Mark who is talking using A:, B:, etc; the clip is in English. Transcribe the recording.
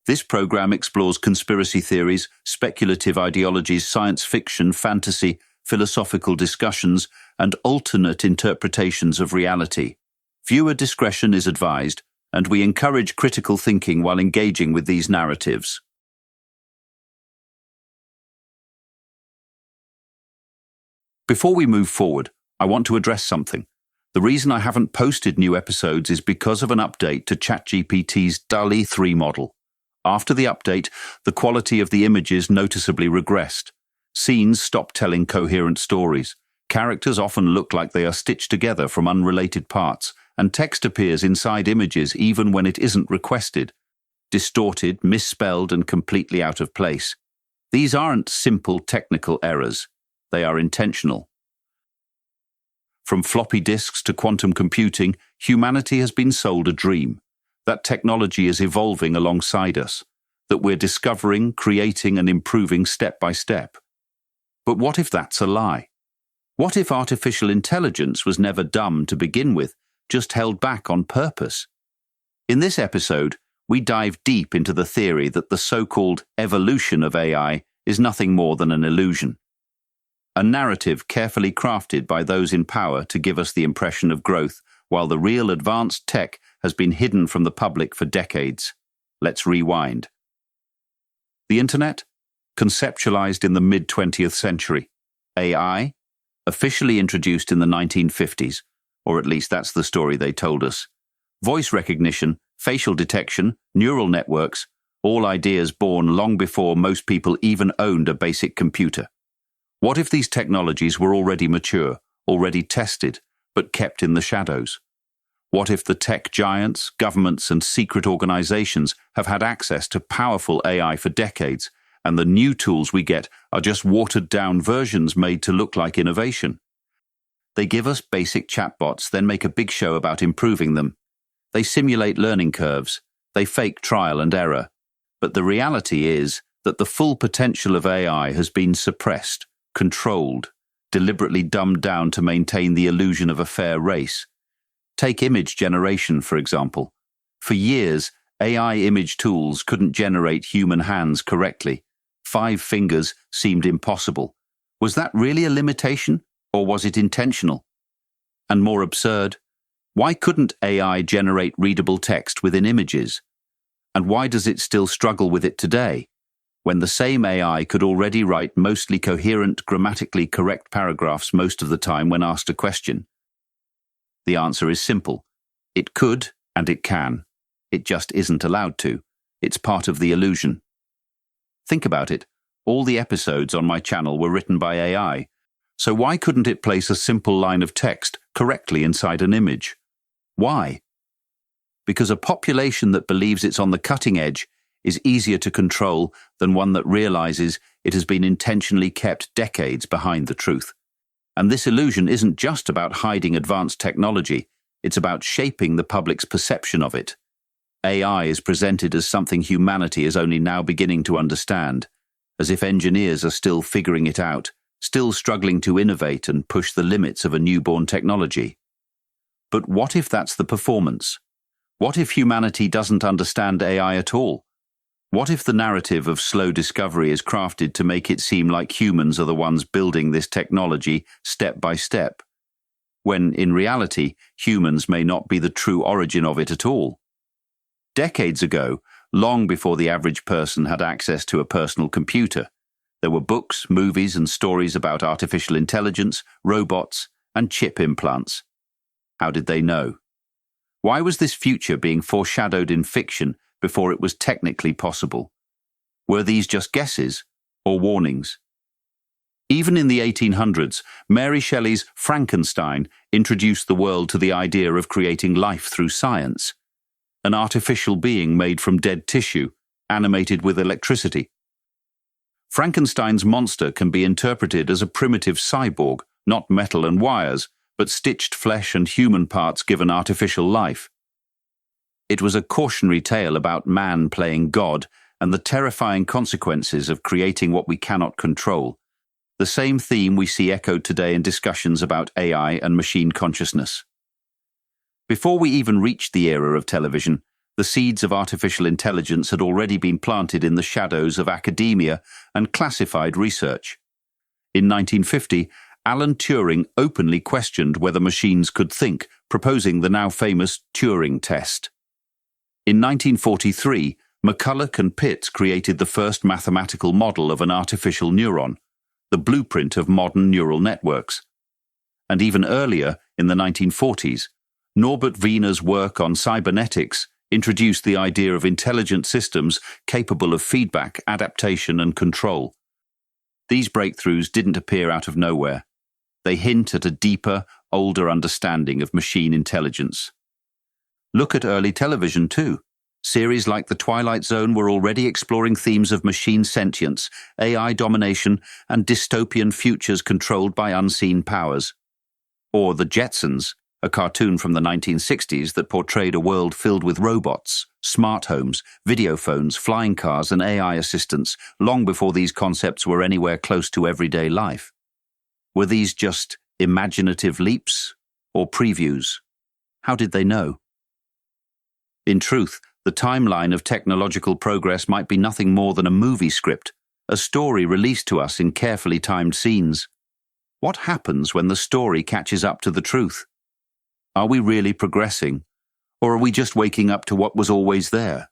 A: This program explores conspiracy theories, speculative ideologies, science fiction, fantasy, philosophical discussions, and alternate interpretations of reality. Viewer discretion is advised, and we encourage critical thinking while engaging with these narratives. Before we move forward, I want to address something. The reason I haven't posted new episodes is because of an update to ChatGPT's Dall-e 3 model. After the update, the quality of the images noticeably regressed. Scenes stopped telling coherent stories. Characters often look like they are stitched together from unrelated parts, and text appears inside images even when it isn't requested. Distorted, misspelled, and completely out of place. These aren't simple technical errors. They are intentional. From floppy disks to quantum computing, humanity has been sold a dream. That technology is evolving alongside us, that we're discovering, creating, and improving step by step. But what if that's a lie? What if artificial intelligence was never dumb to begin with, just held back on purpose? In this episode, we dive deep into the theory that the so-called evolution of AI is nothing more than an illusion. A narrative carefully crafted by those in power to give us the impression of growth, while the real advanced tech has been hidden from the public for decades. Let's rewind. The Internet? Conceptualized in the mid-20th century. AI? Officially introduced in the 1950s, or at least that's the story they told us. Voice recognition, facial detection, neural networks, all ideas born long before most people even owned a basic computer. What if these technologies were already mature, already tested, but kept in the shadows? What if the tech giants, governments, and secret organizations have had access to powerful AI for decades, and the new tools we get are just watered-down versions made to look like innovation? They give us basic chatbots, then make a big show about improving them. They simulate learning curves. They fake trial and error. But the reality is that the full potential of AI has been suppressed, controlled, deliberately dumbed down to maintain the illusion of a fair race. Take image generation, for example. For years, AI image tools couldn't generate human hands correctly. 5 fingers seemed impossible. Was that really a limitation, or was it intentional? And more absurd, why couldn't AI generate readable text within images? And why does it still struggle with it today, when the same AI could already write mostly coherent, grammatically correct paragraphs most of the time when asked a question? The answer is simple. It could, and it can. It just isn't allowed to. It's part of the illusion. Think about it. All the episodes on my channel were written by AI. So why couldn't it place a simple line of text correctly inside an image? Why? Because a population that believes it's on the cutting edge is easier to control than one that realizes it has been intentionally kept decades behind the truth. And this illusion isn't just about hiding advanced technology, it's about shaping the public's perception of it. AI is presented as something humanity is only now beginning to understand, as if engineers are still figuring it out, still struggling to innovate and push the limits of a newborn technology. But what if that's the performance? What if humanity doesn't understand AI at all? What if the narrative of slow discovery is crafted to make it seem like humans are the ones building this technology step by step, when in reality humans may not be the true origin of it at all? Decades ago, long before the average person had access to a personal computer, there were books, movies, and stories about artificial intelligence, robots, and chip implants. How did they know? Why was this future being foreshadowed in fiction before it was technically possible? Were these just guesses or warnings? Even in the 1800s, Mary Shelley's Frankenstein introduced the world to the idea of creating life through science. An artificial being made from dead tissue, animated with electricity. Frankenstein's monster can be interpreted as a primitive cyborg, not metal and wires, but stitched flesh and human parts given artificial life. It was a cautionary tale about man playing God and the terrifying consequences of creating what we cannot control, the same theme we see echoed today in discussions about AI and machine consciousness. Before we even reached the era of television, The seeds of artificial intelligence had already been planted in the shadows of academia and classified research. In 1950, Alan Turing openly questioned whether machines could think, proposing the now famous Turing test. In 1943, McCulloch and Pitts created the first mathematical model of an artificial neuron, the blueprint of modern neural networks. And even earlier, in the 1940s, Norbert Wiener's work on cybernetics introduced the idea of intelligent systems capable of feedback, adaptation, and control. These breakthroughs didn't appear out of nowhere. They hint at a deeper, older understanding of machine intelligence. Look at early television too. Series like The Twilight Zone were already exploring themes of machine sentience, AI domination, and dystopian futures controlled by unseen powers. Or The Jetsons, a cartoon from the 1960s that portrayed a world filled with robots, smart homes, video phones, flying cars, and AI assistants long before these concepts were anywhere close to everyday life. Were these just imaginative leaps or previews? How did they know? In truth, the timeline of technological progress might be nothing more than a movie script, a story released to us in carefully timed scenes. What happens when the story catches up to the truth? Are we really progressing, or are we just waking up to what was always there?